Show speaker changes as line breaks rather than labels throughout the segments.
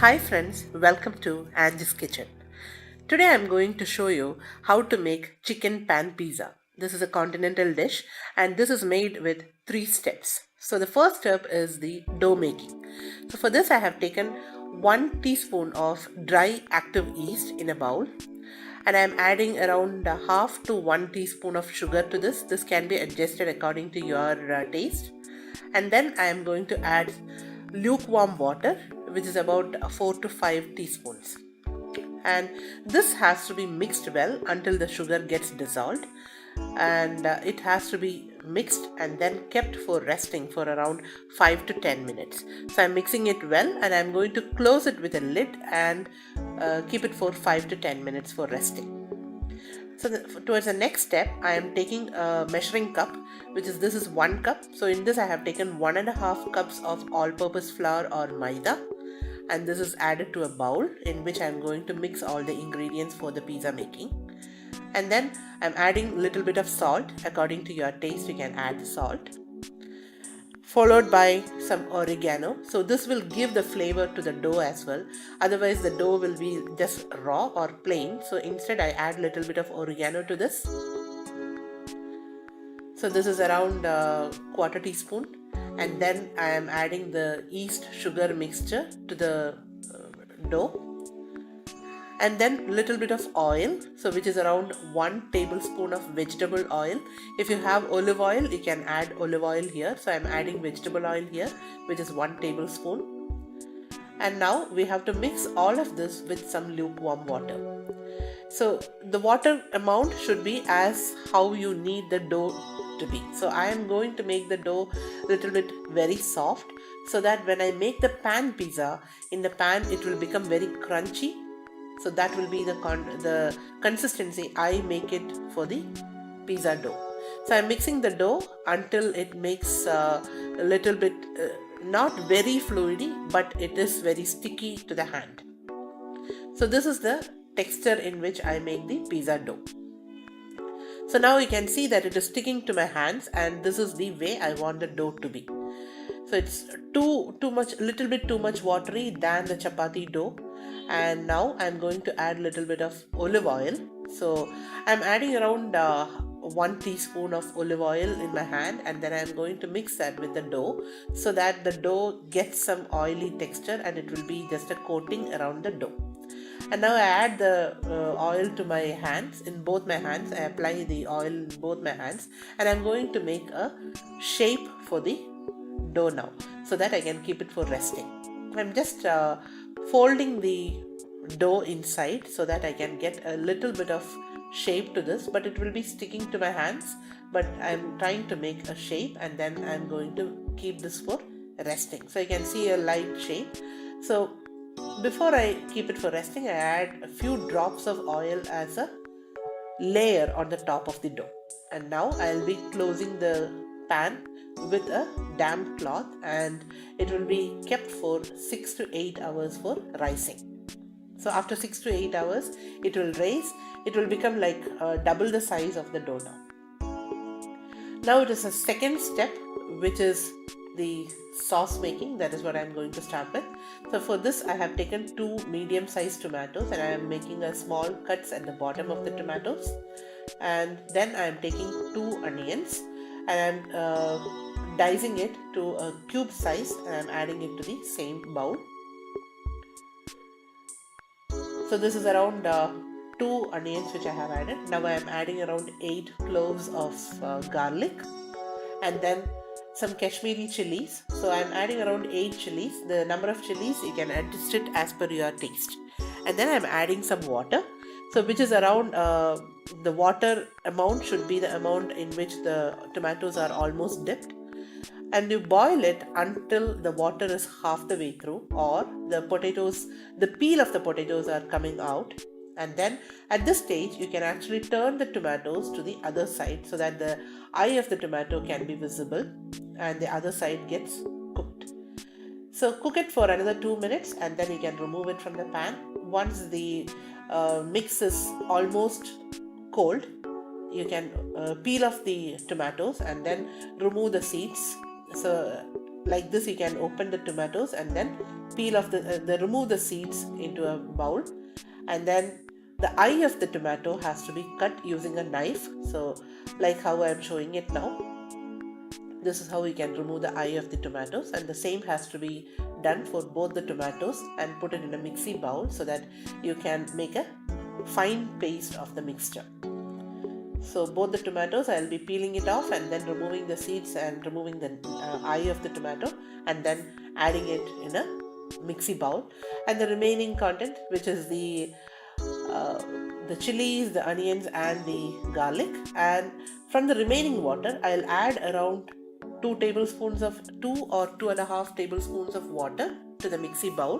Hi friends, welcome to Angie's Kitchen. Today I'm going to show you how to make chicken pan pizza. This is a continental dish and this is made with 3 steps. So the first step is the dough making. So for this I have taken 1 teaspoon of dry active yeast in a bowl and I am adding around half to 1 teaspoon of sugar to this. This can be adjusted according to your taste. And then I am going to add lukewarm water, which is about 4 to 5 teaspoons. And this has to be mixed well until the sugar gets dissolved, and it has to be mixed and then kept for resting for around 5 to 10 minutes. So I'm mixing it well and I'm going to close it with a lid and keep it for 5 to 10 minutes for resting. So towards the next step, I am taking a measuring cup, this is 1 cup. So in this I have taken 1.5 cups of all-purpose flour or maida, and this is added to a bowl in which I am going to mix all the ingredients for the pizza making. And then I'm adding a little bit of salt. According to your taste, you can add the salt, followed by some oregano. So this will give the flavor to the dough as well. Otherwise the dough will be just raw or plain. So instead I add a little bit of oregano to this. So this is around a quarter teaspoon. And then I am adding the yeast sugar mixture to the dough. And then little bit of oil, so which is around 1 tablespoon of vegetable oil. If you have olive oil, you can add olive oil here. So I'm adding vegetable oil here, which is 1 tablespoon. And now we have to mix all of this with some lukewarm water. So the water amount should be as how you need the dough to be. So I am going to make the dough a little bit very soft, so that when I make the pan pizza, in the pan it will become very crunchy. So that will be the consistency I make it for the pizza dough. So I'm mixing the dough until it makes a little bit not very fluidy, but it is very sticky to the hand. So this is the texture in which I make the pizza dough. So now you can see that it is sticking to my hands, and this is the way I want the dough to be. So it's little bit too much watery than the chapati dough. And now I'm going to add a little bit of olive oil. So I'm adding around 1 teaspoon of olive oil in my hand, and then I'm going to mix that with the dough so that the dough gets some oily texture and it will be just a coating around the dough. And now I add the oil to my hands, in both my hands. I apply the oil in both my hands, and I'm going to make a shape for the dough now so that I can keep it for resting. I'm just folding the dough inside so that I can get a little bit of shape to this, but it will be sticking to my hands. But I'm trying to make a shape, and then I'm going to keep this for resting. So you can see a light shape. So before I keep it for resting, I add a few drops of oil as a layer on the top of the dough. And now I'll be closing the pan with a damp cloth, and it will be kept for 6 to 8 hours for rising. So after 6 to 8 hours, it will rise. It will become like double the size of the dough now. Now it is a second step, which is the sauce making. That is what I am going to start with. So for this I have taken 2 medium-sized tomatoes, and I am making a small cuts at the bottom of the tomatoes. And then I am taking 2 onions, and I'm dicing it to a cube size, and I'm adding it to the same bowl. So this is around 2 onions which I have added. Now I am adding around 8 cloves of garlic, and then some Kashmiri chilies. So I am adding around 8 chilies. The number of chilies you can adjust it as per your taste. And then I am adding some water. So which is around the water amount should be the amount in which the tomatoes are almost dipped. And you boil it until the water is half the way through, or the peel of the potatoes are coming out. And then at this stage you can actually turn the tomatoes to the other side so that the eye of the tomato can be visible and the other side gets cooked. So cook it for another 2 minutes, and then you can remove it from the pan. Once the mix is almost cold, you can peel off the tomatoes and then remove the seeds. So like this you can open the tomatoes and then peel off remove the seeds into a bowl, and then the eye of the tomato has to be cut using a knife. So like how I am showing it now, this is how we can remove the eye of the tomatoes, and the same has to be done for both the tomatoes, and put it in a mixie bowl so that you can make a fine paste of the mixture. So both the tomatoes, I'll be peeling it off and then removing the seeds and removing the eye of the tomato, and then adding it in a mixie bowl. And the remaining content, which is the chilies, the onions and the garlic, and from the remaining water I'll add around 2 or 2.5 tablespoons of water to the mixie bowl,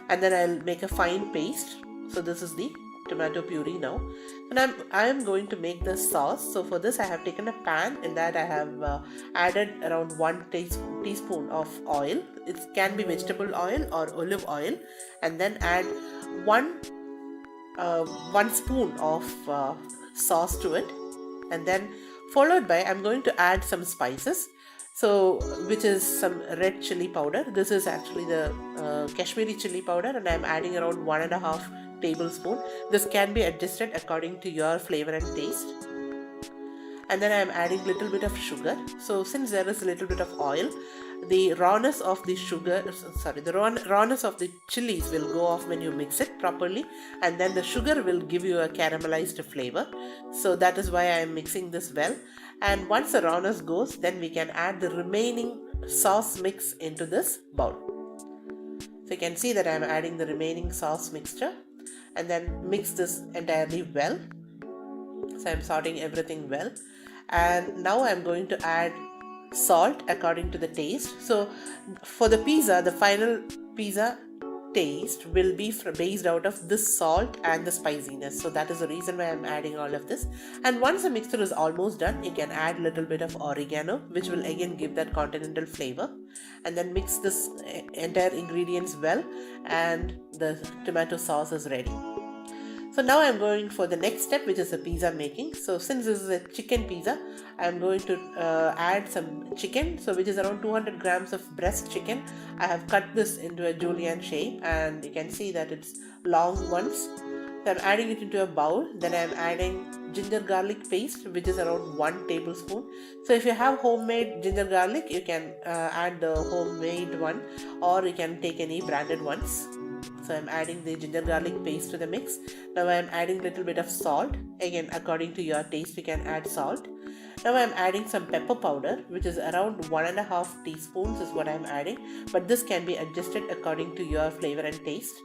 and then I'll make a fine paste. So this is the tomato puree now, and I am going to make the sauce. So for this I have taken a pan. In that I have added around 1 teaspoon of oil. It can be vegetable oil or olive oil, and then add 1 spoon of sauce to it, and then followed by I'm going to add some spices, so which is some red chili powder. This is actually the Kashmiri chili powder, and I'm adding around 1.5 tablespoon. This can be adjusted according to your flavor and taste. And then I'm adding little bit of sugar. So since there is a little bit of oil, the rawness of the rawness of the chilies will go off when you mix it properly, and then the sugar will give you a caramelized flavor. So that is why I am mixing this well. And once the rawness goes, then we can add the remaining sauce mix into this bowl. So you can see that I am adding the remaining sauce mixture, and then mix this entirely well. So I'm sorting everything well, and now I'm going to add salt according to the taste. So for the pizza, the final pizza taste will be based out of this salt and the spiciness. So that is the reason why I'm adding all of this. And once the mixture is almost done, you can add little bit of oregano, which will again give that continental flavor, and then mix this entire ingredients well, and the tomato sauce is ready. So now I'm going for the next step, which is the pizza making. So since this is a chicken pizza, I'm going to add some chicken, so which is around 200 grams of breast chicken. I have cut this into a julienne shape, and you can see that it's long ones. So I'm adding it into a bowl. Then I'm adding ginger garlic paste, which is around 1 tablespoon. So if you have homemade ginger garlic, you can add the homemade one, or you can take any branded ones. So I'm adding the ginger garlic paste to the mix. Now I'm adding little bit of salt. Again, according to your taste, you can add salt. Now I'm adding some pepper powder, which is around 1.5 teaspoons is what I'm adding, but this can be adjusted according to your flavor and taste.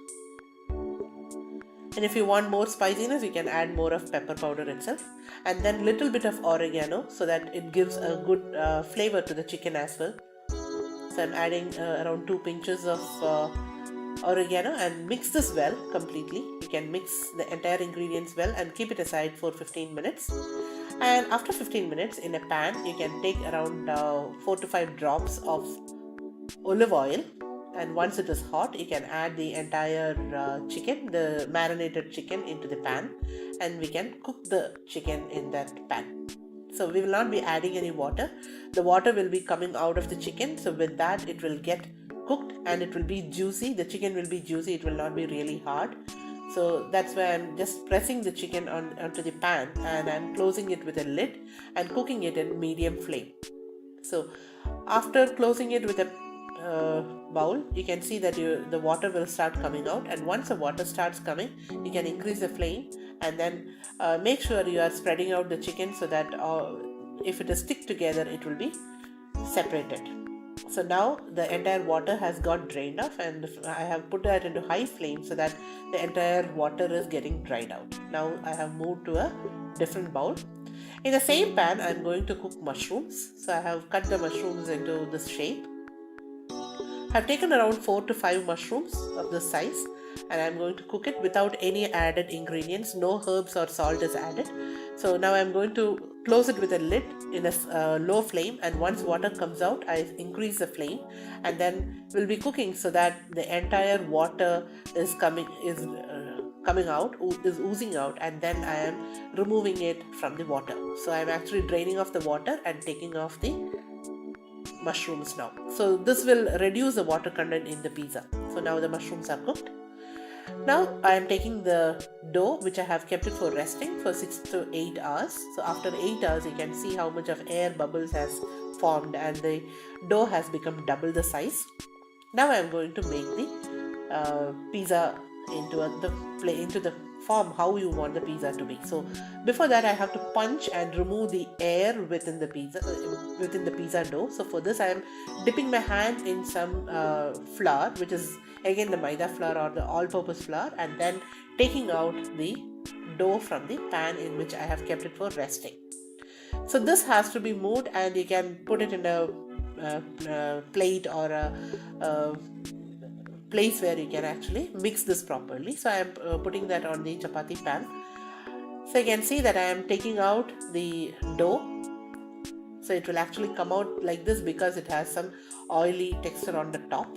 And if you want more spiciness, you can add more of pepper powder itself, and then little bit of oregano, so that it gives a good flavor to the chicken as well. So I'm adding around 2 pinches of oregano, and mix this well completely. You can mix the entire ingredients well and keep it aside for 15 minutes. And after 15 minutes, in a pan, you can take around 4 to 5 drops of olive oil, and once it is hot, you can add the entire chicken, the marinated chicken, into the pan, and we can cook the chicken in that pan. So we will not be adding any water. The water will be coming out of the chicken, so with that it will get cooked and it will be juicy. The chicken will be juicy, it will not be really hard. So that's why I'm just pressing the chicken onto the pan, and I'm closing it with a lid and cooking it in medium flame. So after closing it with a bowl, you can see that the water will start coming out, and once the water starts coming, you can increase the flame, and then make sure you are spreading out the chicken so that if it is stick together, it will be separated. So now the entire water has got drained off, and I have put that into high flame so that the entire water is getting dried out. Now I have moved to a different bowl. In the same pan, I am going to cook mushrooms. So I have cut the mushrooms into this shape. I have taken around 4 to 5 mushrooms of this size, and I am going to cook it without any added ingredients. No herbs or salt is added. So now I am going to close it with a lid in a low flame, and once water comes out, I increase the flame, and then we'll be cooking so that the entire water is coming out, is oozing out, and then I am removing it from the water. So I am actually draining off the water and taking off the mushrooms now. So this will reduce the water content in the pizza. So now the mushrooms are cooked. Now I am taking the dough, which I have kept it for resting for 6 to 8 hours. So after 8 hours, you can see how much of air bubbles has formed and the dough has become double the size. Now I am going to make the pizza into the form how you want the pizza to be. So before that, I have to punch and remove the air within the pizza dough. So for this, I am dipping my hand in some flour, which is again the maida flour or the all-purpose flour, and then taking out the dough from the pan in which I have kept it for resting. So this has to be moved, and you can put it in a plate or a place where you can actually mix this properly. So I am putting that on the chapati pan. So you can see that I am taking out the dough. So it will actually come out like this because it has some oily texture on the top.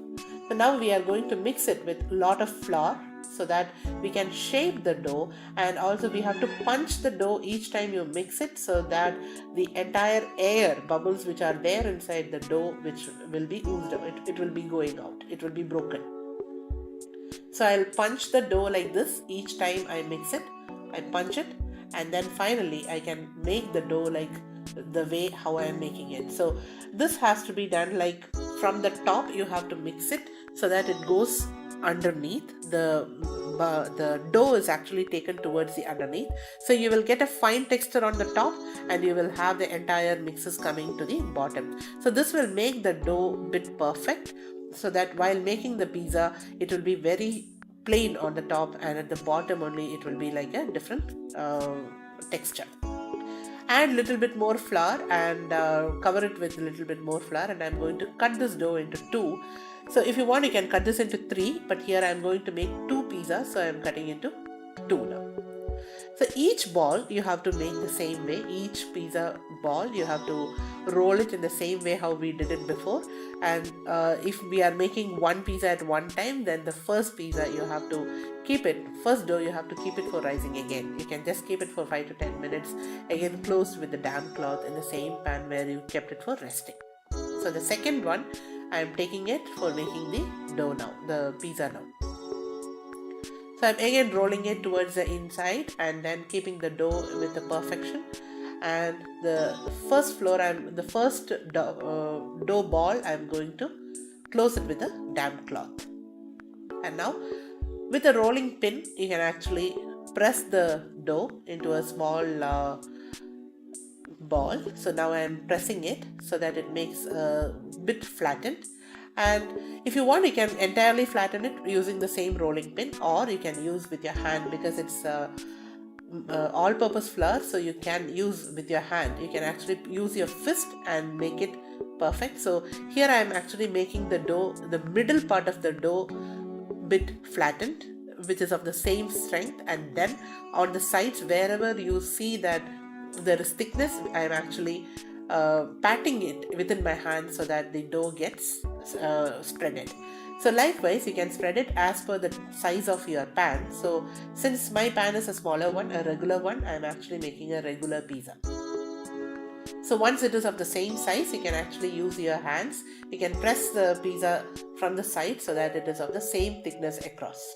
So now we are going to mix it with a lot of flour so that we can shape the dough, and also we have to punch the dough each time you mix it so that the entire air bubbles which are there inside the dough, which will be oozed out, it will be going out, it will be broken. So I'll punch the dough like this each time I mix it. I punch it, and then finally I can make the dough like the way how I am making it. So this has to be done like from the top. You have to mix it so that it goes underneath. The dough is actually taken towards the underneath. So you will get a fine texture on the top, and you will have the entire mixes coming to the bottom. So this will make the dough bit perfect, so that while making the pizza, it will be very plain on the top, and at the bottom only it will be like a different texture. Add little bit more flour and cover it with a little bit more flour, and I'm going to cut this dough into two. So if you want, you can cut this into three, but here I'm going to make two pizzas, so I'm cutting into two now. So each ball you have to make the same way. Each pizza ball you have to roll it in the same way how we did it before. And if we are making one pizza at one time, then the first pizza you have to keep it, first dough you have to keep it for rising again. You can just keep it for 5 to 10 minutes, again closed with the damp cloth in the same pan where you kept it for resting. So the second one, I am taking it for making the dough now, the pizza now. So I'm again rolling it towards the inside and then keeping the dough with the perfection. And the first dough ball, I'm going to close it with a damp cloth. And now with a rolling pin, you can actually press the dough into a small ball. So now I am pressing it so that it makes a bit flattened. And if you want, you can entirely flatten it using the same rolling pin, or you can use with your hand because it's all-purpose flour, so you can use with your hand. You can actually use your fist and make it perfect. So here I am actually making the dough, the middle part of the dough bit flattened, which is of the same strength, and then on the sides wherever you see that there is thickness, I am actually patting it within my hand so that the dough gets spreaded. So likewise, you can spread it as per the size of your pan. So since my pan is a smaller one, a regular one, I am actually making a regular pizza. So once it is of the same size, you can actually use your hands. You can press the pizza from the side so that it is of the same thickness across.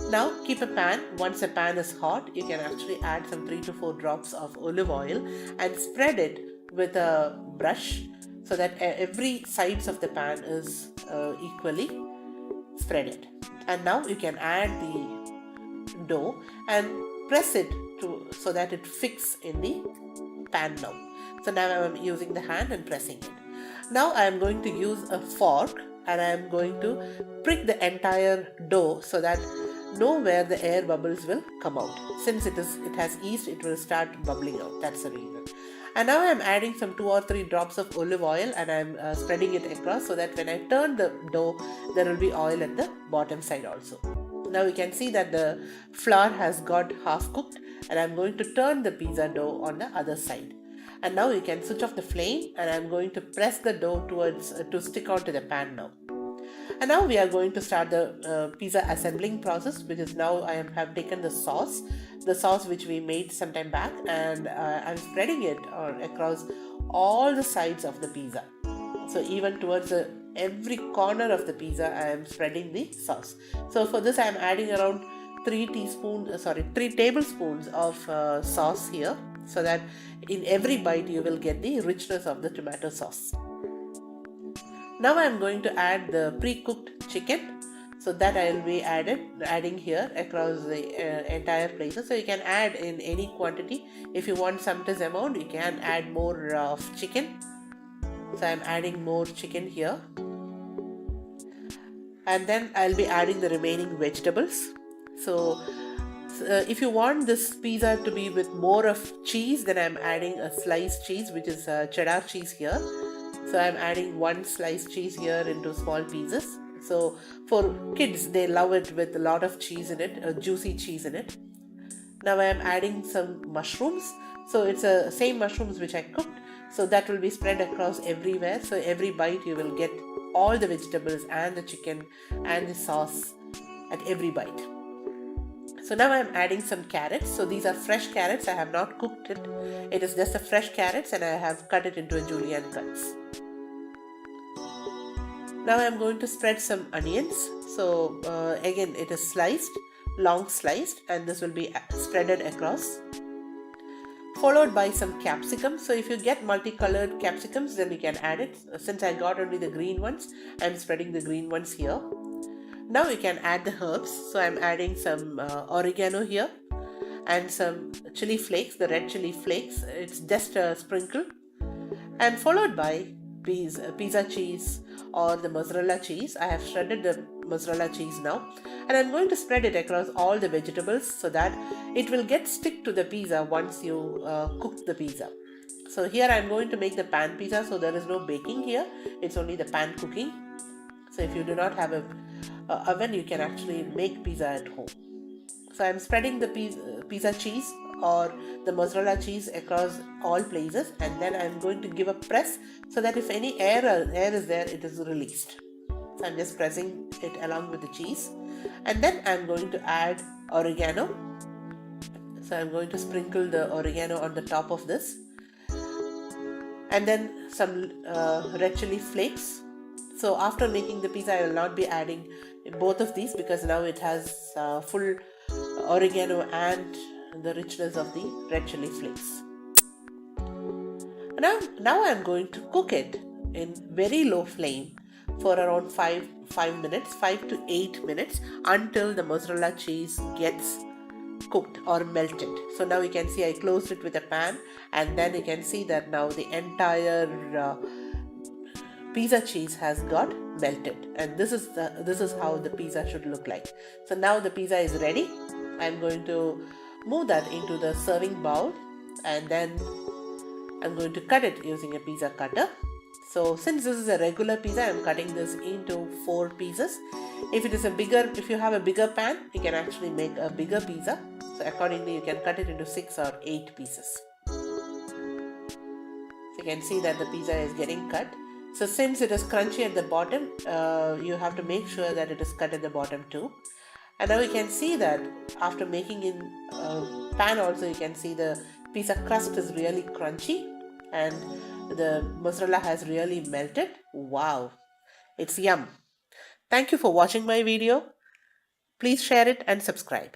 Now keep a pan. Once the pan is hot, you can actually add some 3 to 4 drops of olive oil and spread it with a brush so that every sides of the pan is equally spreaded. And now you can add the dough and press it so that it fixes in the pan now. So now I am using the hand and pressing it. Now I am going to use a fork and I am going to prick the entire dough so that where the air bubbles will come out. Since it has yeast, it will start bubbling out. That's the reason. And now I am adding some 2 or 3 drops of olive oil and I am spreading it across so that when I turn the dough, there will be oil at the bottom side also. Now you can see that the flour has got half cooked, and I am going to turn the pizza dough on the other side. And now you can switch off the flame, and I am going to press the dough to stick onto the pan now. And now we are going to start the pizza assembling process, which is now I have taken the sauce which we made some time back, and I'm spreading it across all the sides of the pizza. So even towards every corner of the pizza, I am spreading the sauce. So for this, I am adding around 3 tablespoons of sauce here, so that in every bite you will get the richness of the tomato sauce. Now I am going to add the pre-cooked chicken, so that I will be adding here across the entire places. So you can add in any quantity. If you want some amount, you can add more of chicken. So I'm adding more chicken here, and then I'll be adding the remaining vegetables. So if you want this pizza to be with more of cheese, then I'm adding a sliced cheese, which is cheddar cheese here. So I'm adding one sliced cheese here into small pieces. So for kids, they love it with a lot of cheese in it, juicy cheese in it. Now I am adding some mushrooms. So it's the same mushrooms which I cooked. So that will be spread across everywhere. So every bite you will get all the vegetables and the chicken and the sauce at every bite. So now I am adding some carrots. So these are fresh carrots. I have not cooked it. It is just a fresh carrots, and I have cut it into a julienne cuts. Now I am going to spread some onions. So again, it is sliced, long sliced, and this will be spreaded across. Followed by some capsicum. So if you get multicolored capsicums, then you can add it. Since I got only the green ones, I am spreading the green ones here. Now you can add the herbs. So I'm adding some oregano here and some chili flakes, the red chili flakes. It's just a sprinkle. And followed by pizza cheese or the mozzarella cheese. I have shredded the mozzarella cheese now, and I'm going to spread it across all the vegetables so that it will get stick to the pizza once you cook the pizza. So here I'm going to make the pan pizza, so there is no baking here, it's only the pan cooking. So if you do not have a oven, you can actually make pizza at home. So I'm spreading the pizza cheese or the mozzarella cheese across all places, and then I'm going to give a press so that if any air is there, it is released. So I'm just pressing it along with the cheese, and then I'm going to add oregano. So I'm going to sprinkle the oregano on the top of this, and then some red chili flakes. So after making the pizza, I will not be adding both of these because now it has full oregano and the richness of the red chili flakes. Now I'm going to cook it in very low flame for around 5 to 8 minutes until the mozzarella cheese gets cooked or melted. So now you can see I closed it with a pan, and then you can see that now the entire pizza cheese has got melted, and this is how the pizza should look like. So now the pizza is ready. I'm going to move that into the serving bowl, and then I'm going to cut it using a pizza cutter. So since this is a regular pizza, I'm cutting this into 4 pieces. If you have a bigger pan, you can actually make a bigger pizza. So accordingly, you can cut it into 6 or 8 pieces. So you can see that the pizza is getting cut. So since it is crunchy at the bottom, you have to make sure that it is cut at the bottom too. And now you can see that after making in pan also, you can see the pizza crust is really crunchy and the mozzarella has really melted. Wow, it's yum. Thank you for watching my video. Please share it and subscribe.